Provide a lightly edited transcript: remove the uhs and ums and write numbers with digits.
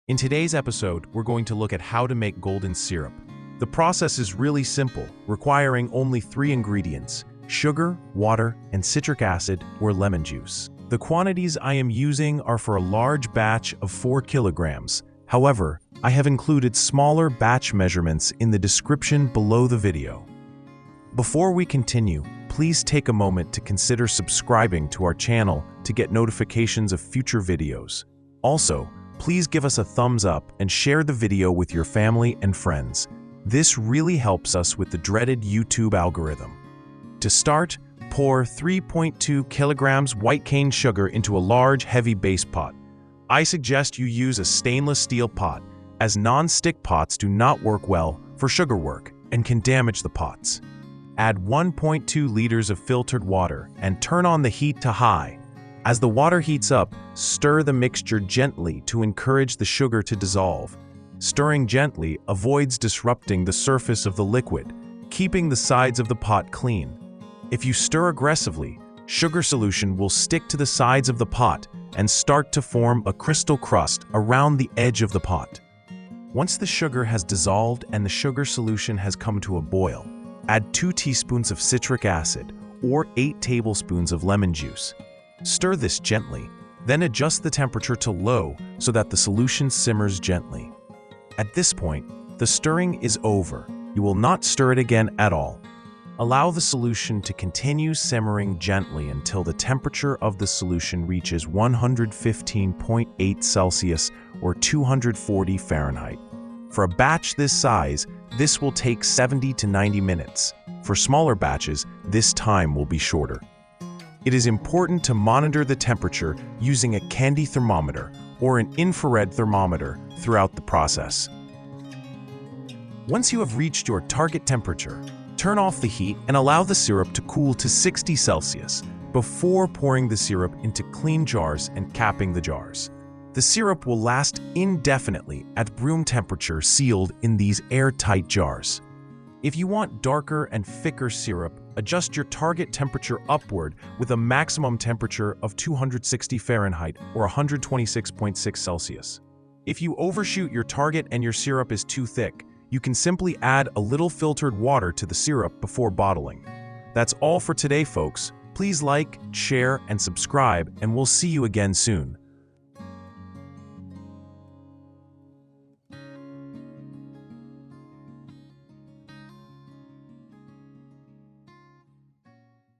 In today's episode, we're going to look at how to make golden syrup. The process is really simple, requiring only 3 ingredients: sugar, water, and citric acid or lemon juice. The quantities I am using are for a large batch of 4 kilograms. However, I have included smaller batch measurements in the description below the video. Before we continue, please take a moment to consider subscribing to our channel to get notifications of future videos. Also, please give us a thumbs up and share the video with your family and friends. This really helps us with the dreaded YouTube algorithm. To start, pour 3.2 kilograms white cane sugar into a large, heavy base pot. I suggest you use a stainless steel pot, as non-stick pots do not work well for sugar work and can damage the pots. Add 1.2 liters of filtered water and turn on the heat to high. As the water heats up, stir the mixture gently to encourage the sugar to dissolve. Stirring gently avoids disrupting the surface of the liquid, keeping the sides of the pot clean. If you stir aggressively, sugar solution will stick to the sides of the pot and start to form a crystal crust around the edge of the pot. Once the sugar has dissolved and the sugar solution has come to a boil, add 2 teaspoons of citric acid or 8 tablespoons of lemon juice. Stir this gently, then adjust the temperature to low so that the solution simmers gently. At this point, the stirring is over. You will not stir it again at all. Allow the solution to continue simmering gently until the temperature of the solution reaches 115.8 Celsius or 240 Fahrenheit. For a batch this size, this will take 70 to 90 minutes. For smaller batches, this time will be shorter. It is important to monitor the temperature using a Candie thermometer or an infrared thermometer throughout the process. Once you have reached your target temperature, turn off the heat and allow the syrup to cool to 60 Celsius before pouring the syrup into clean jars and capping the jars. The syrup will last indefinitely at room temperature sealed in these airtight jars. If you want darker and thicker syrup, adjust your target temperature upward with a maximum temperature of 260 Fahrenheit or 126.6 Celsius. If you overshoot your target and your syrup is too thick, you can simply add a little filtered water to the syrup before bottling. That's all for today, folks. Please like, share, and subscribe, and we'll see you again soon.